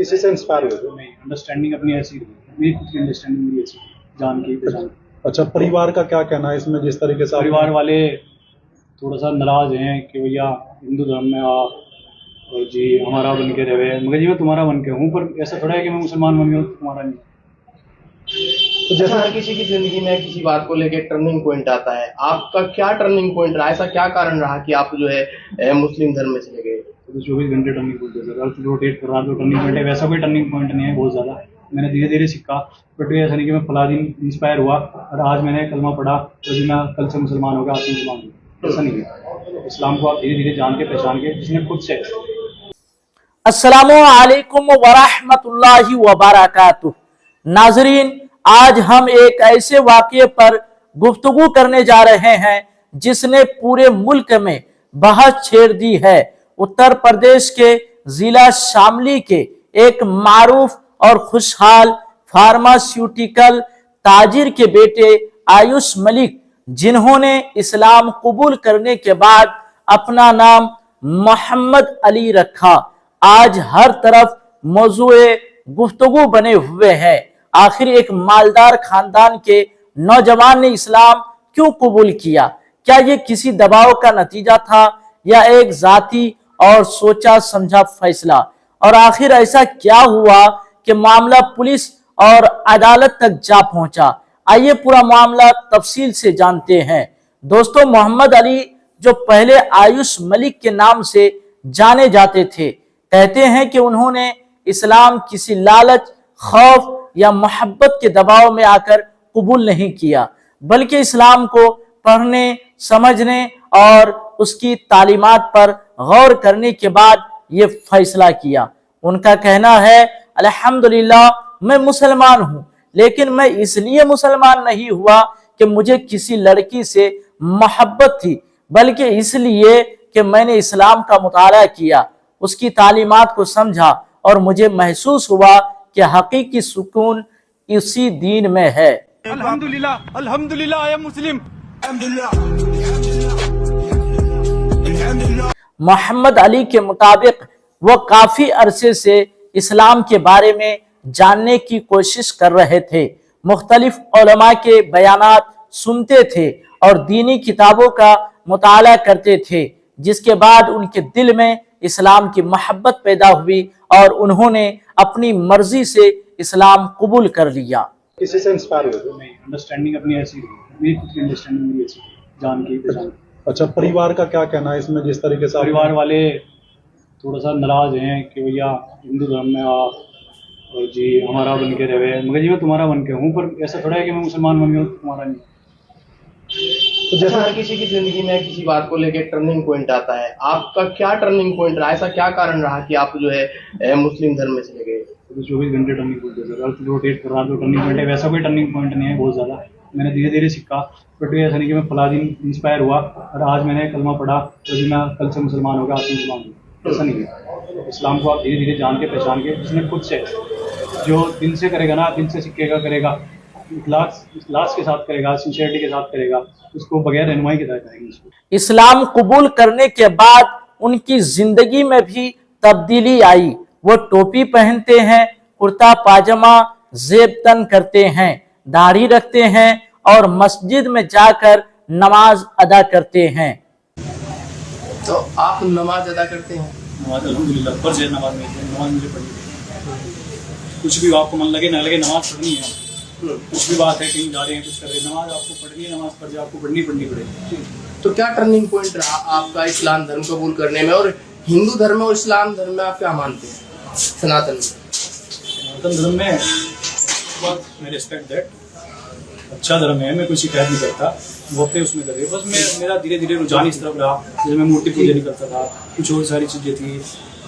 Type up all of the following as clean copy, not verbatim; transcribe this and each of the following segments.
किसी से इंस्पायर हुए थे? नहीं, अंडरस्टैंडिंग अपनी ऐसी रही, मेरी खुद की अंडरस्टैंडिंग मेरी ऐसी जान की पहचान। अच्छा, परिवार का क्या कहना है इसमें, जिस तरीके से परिवार वाले थोड़ा सा नाराज हैं कि भैया हिंदू धर्म में आ और जी हमारा बन के रहे, मगर जी मैं तुम्हारा बन के हूँ, पर ऐसा थोड़ा है कि मैं मुसलमान बन गया हूँ तुम्हारा नहीं। तो जैसा हर किसी की जिंदगी में किसी बात को लेके टर्निंग पॉइंट आता है, आपका क्या टर्निंग पॉइंट रहा? ऐसा क्या कारण रहा कि आप जो है मुस्लिम धर्म में चले गए? तो 24 घंटे टर्निंग पॉइंट है सर, अर्थ रोटेट कर रहा तो टर्निंग पॉइंट है, वैसा कोई टर्निंग पॉइंट नहीं है बहुत ज़्यादा। मैंने धीरे धीरे सीखा, बट ऐसा नहीं कि मैं फला दिन इंस्पायर हुआ और आज मैंने कलमा पढ़ा तो जी मैं कल से मुसलमान हो गया, आज से मुसलमान हूँ, ऐसा नहीं है। इस्लाम को आप धीरे धीरे जान के पहचान के जिसने खुद से। अस्सलामु अलैकुम वरहमतुल्लाहि वबरकातुह। नाजरीन, आज हम एक ऐसे वाक़ये पर गुफ्तगू करने जा रहे हैं जिसने पूरे मुल्क में बहस छेड़ दी है। उत्तर प्रदेश के जिला शामली के एक मारूफ और खुशहाल फार्मास्यूटिकल ताजिर के बेटे आयुष मलिक, जिन्होंने इस्लाम कबूल करने के बाद अपना नाम मोहम्मद अली रखा, आज हर तरफ मौजूए गुफ्तगू बने हुए हैं। आखिर एक मालदार खानदान के नौजवान ने इस्लाम क्यों कबूल किया? क्या ये किसी दबाव का नतीजा था या एक जाती और सोचा समझा फैसला? और आखिर ऐसा क्या हुआ कि मामला पुलिस और अदालत तक जा पहुंचा? आइए पूरा मामला तफसील से जानते हैं। दोस्तों, मोहम्मद अली जो पहले आयुष मलिक के नाम से जाने जाते थे, कहते हैं कि उन्होंने इस्लाम किसी लालच, खौफ या मोहब्बत के दबाव में आकर कबूल नहीं किया, बल्कि इस्लाम को पढ़ने, समझने और उसकी तालीमात पर गौर करने के बाद ये फैसला किया। उनका कहना है, अल्हम्दुलिल्लाह मैं मुसलमान हूँ, लेकिन मैं इसलिए मुसलमान नहीं हुआ कि मुझे किसी लड़की से मोहब्बत थी, बल्कि इसलिए कि मैंने इस्लाम का मुताला किया, उसकी तालीमात को समझा और मुझे महसूस हुआ कि हकीकी सुकून इसी दीन में है। अल्हम्दुलिल्लाह, अल्हम्दुलिल्लाह, आई एम मुस्लिम। मोहम्मद अली के मुताबिक वो काफी अरसे से इस्लाम के बारे में जानने की कोशिश कर रहे थे, मुख्तलिफ उलमा के बयानात सुनते थे और दीनी किताबों का मुताला करते थे, जिसके बाद उनके दिल में इस्लाम की मोहब्बत पैदा हुई और उन्होंने अपनी मर्जी से इस्लाम कबूल कर लिया। किसी से इंस्पायर हुए थे? नहीं, अंडरस्टैंडिंग अपनी ऐसी रही, मेरी खुद की अंडरस्टैंडिंग मेरी ऐसी जान की पहचान। अच्छा, परिवार का क्या कहना है इसमें, जिस तरीके से परिवार वाले थोड़ा सा नाराज हैं कि भैया हिंदू धर्म में आ और जी हमारा बन के रहे, मगर जी मैं तुम्हारा बन के हूँ, पर ऐसा थोड़ा है कि मैं मुसलमान बन गया हूँ तुम्हारा नहीं। तो जैसा हर किसी की जिंदगी में किसी बात को लेके टर्निंग पॉइंट आता है, आपका क्या टर्निंग पॉइंट रहा? ऐसा क्या कारण रहा कि आप जो है मुस्लिम धर्म में चले गए? तो 24 घंटे टर्निंग पॉइंट है सर, अर्थ रोटेट कर रहा तो टर्निंग पॉइंट है, वैसा कोई टर्निंग पॉइंट नहीं है बहुत ज़्यादा। मैंने धीरे धीरे सीखा, बट ऐसा नहीं कि मैं फला दिन इंस्पायर हुआ और आज मैंने कलमा पढ़ा तो जी मैं कल से मुसलमान हो गया, आज से मुसलमान हूँ, ऐसा नहीं है। इस्लाम को आप धीरे धीरे जान के पहचान के जिसने खुद से, जो दिल से करेगा ना, दिल से सीखेगा, करेगा, इखलास के साथ करेगा, सिंसियरिटी के साथ करेगा, उसको बगैर रहनुमाई के तहत आएंगे। इस्लाम कबूल करने के बाद उनकी जिंदगी में भी तब्दीली आई। वो टोपी पहनते हैं, कुर्ता पाजामा जेब तन करते हैं, दाढ़ी रखते हैं और मस्जिद में जाकर नमाज अदा करते हैं। तो आप नमाज अदा करते हैं? नमाज अल्हम्दुलिल्लाह फर्ज है, नमाज में नमाज मुझे पढ़नी है। कुछ भी आपको मन लगे ना लगे, नमाज पढ़नी है। कुछ भी बात है, कहीं जा रहे हैं, कुछ कर रहे हैं, नमाज आपको पढ़नी है, नमाज पढ़ जाए आपको पढ़नी पड़ेगी। तो क्या टर्निंग पॉइंट रहा आपका इस्लाम धर्म कबूल करने में? और हिंदू धर्म और इस्लाम धर्म में आप क्या मानते हैं? सनातन में, सनातन धर्म में मैं रिस्पेक्ट दैट, अच्छा धर्म है, मैं कोई शिकायत नहीं करता, वो अपने उसमें करे। बस मेरा धीरे धीरे रुझान इस तरफ रहा, जैसे मैं मूर्ति पूजा नहीं करता था, कुछ और सारी चीज़ें थी,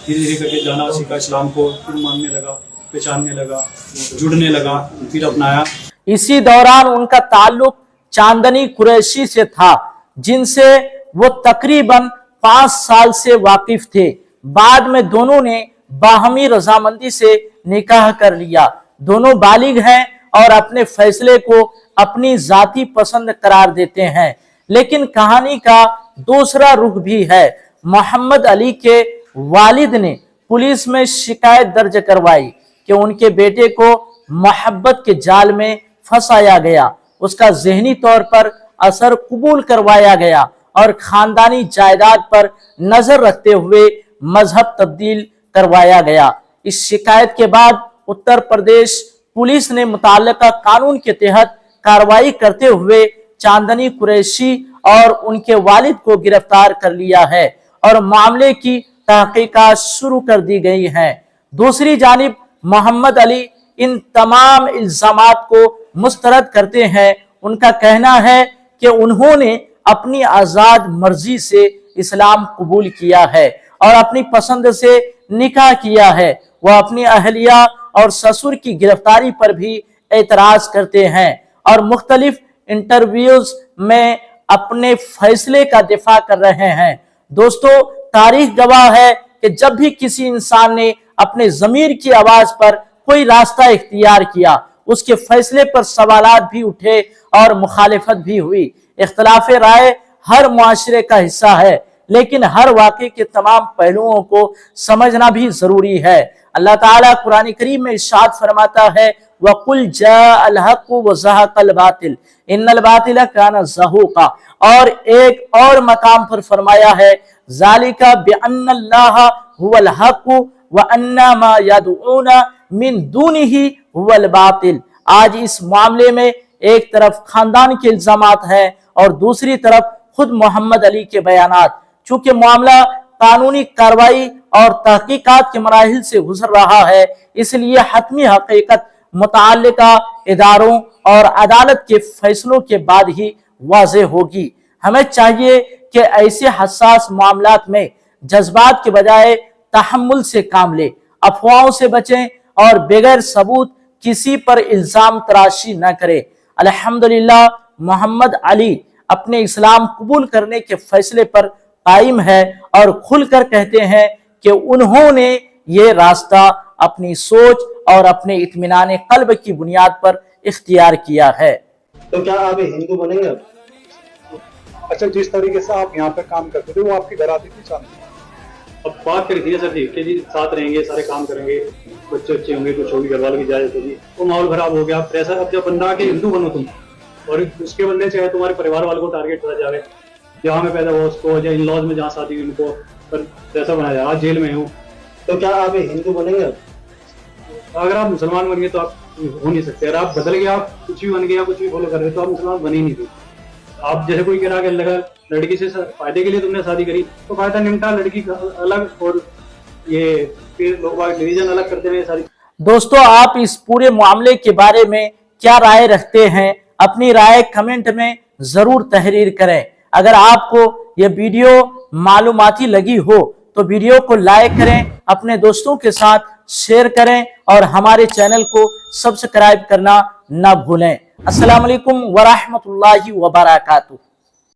धीरे धीरे करके जाना सीखा, इस्लाम को फिर मानने लगा, पहचानने लगा, जुड़ने लगा, फिर अपनाया। इसी दौरान उनका ताल्लुक चांदनी कुरैशी से था, जिनसे वो तकरीबन 5 साल से वाकिफ थे। बाद में दोनों ने बाहमी रजामंदी से निकाह कर लिया। दोनों बालिग हैं और अपने फैसले को अपनी जाती पसंद करार देते हैं। लेकिन कहानी का दूसरा रुख भी है। मोहम्मद अली के वालिद ने पुलिस में शिकायत दर्ज करवाई कि उनके बेटे को मोहब्बत के जाल में फंसाया गया, उसका ज़हनी तौर पर असर कबूल करवाया गया और खानदानी जायदाद पर नजर रखते हुए मजहब तब्दील करवाया गया। इस शिकायत के बाद उत्तर प्रदेश पुलिस ने मुताल्लिका कानून के तहत कार्रवाई करते हुए चांदनी कुरैशी और उनके वालिद को गिरफ्तार कर लिया है और मामले की तहकीकात शुरू कर दी गई है। दूसरी जानिब मोहम्मद अली इन तमाम इल्जामात को मुस्तरद करते हैं। उनका कहना है कि उन्होंने अपनी आजाद मर्जी से इस्लाम कबूल किया है और अपनी पसंद से निकाह किया है। वह अपनी अहलिया और ससुर की गिरफ्तारी पर भी एतराज करते हैं और मुख्तलिफ इंटरव्यूज में अपने फैसले का दिफा कर रहे हैं। दोस्तों, तारीख गवाह है कि जब भी किसी इंसान ने अपने ज़मीर की आवाज पर कोई रास्ता इख्तियार किया, उसके फैसले पर सवालात भी उठे और मुखालिफत भी हुई। इख्तिलाफ राय हर मुआशरे का हिस्सा है, लेकिन हर वाक़े के तमाम पहलुओं को समझना भी जरूरी है। अल्लाह ताला कुरान करीम में इरशाद फरमाता है, वकुल जाअल हक़ व ज़हक़ल बातिल इन्नल बातिल काना ज़हूक़ा। और एक और मकाम पर फरमाया है, ज़ालिका बिअन्नल्लाह हुवल हक़ व अन्ना मा यदऊना मिन दूनिही हुवल बातिल। आज इस मामले में एक तरफ खानदान के इल्जामात हैं और दूसरी तरफ खुद मोहम्मद अली के बयानात। चूंकि मामला कानूनी कार्रवाई और तहकीकात के मराहिल से गुजर रहा है, इसलिए हतमी हकीकत मुताल्लिका इदारों और अदालत के फैसलों के बाद ही वाज़ेह होगी। हमें चाहिए कि ऐसे हसास मामलात में जज्बात के बजाय तहम्मुल से काम ले, अफवाहों से बचें और बगैर सबूत किसी पर इल्जाम तराशी न करें। अल्हम्दुलिल्लाह, मोहम्मद अली अपने इस्लाम कबूल करने के फैसले पर कायम है और खुलकर कहते हैं कि उन्होंने ये रास्ता अपनी सोच और अपने इत्मीनान कल्ब की बुनियाद पर इख्तियार किया है। तो क्या आप हिंदू बनेंगे? अच्छा, जिस तरीके से आप यहाँ पे काम करते थे वो आपकी घराती थी चांदनी? अब बात करी थी सर जी कि जी साथ रहेंगे, सारे काम करेंगे, बच्चे अच्छे होंगे, कुछ होगी, घर वालों की इजाजत होगी, तो माहौल खराब हो गया। प्रेशर अब जब बंदा के हिंदू बनो तुम और उसके बंदे चाहे तुम्हारे परिवार वालों को टारगेट करा जाए, जहाँ में पैदा हुआ उसको या इन लॉज में जहाँ शादी हुई उनको पैसा बनाया जाए। आज जेल में हूँ। तो क्या आप हिंदू बनेंगे? अगर आप मुसलमान बन गए तो आप हो नहीं सकते। अगर आप बदल गए, आप कुछ भी बन गए या कुछ भी फॉलो कर रहे तो आप मुसलमान बन ही नहीं थे। आप जैसे कोई कह रहा कि लगा लड़की से फायदे के लिए तुमने शादी करी, तो फायदा निमटा, लड़की अलग और ये फिर लोग डिवीजन अलग करते हुए सारी। दोस्तों, आप इस पूरे मामले के बारे में क्या राय रखते हैं? अपनी राय कमेंट में जरूर तहरीर करें। अगर आपको यह वीडियो मालूमाती लगी हो तो वीडियो को लाइक करें, अपने दोस्तों के साथ शेयर करें और हमारे चैनल को सब्सक्राइब करना ना भूलें। अस्सलाम वालेकुम वरहमतुल्लाहि वबरकातुहू।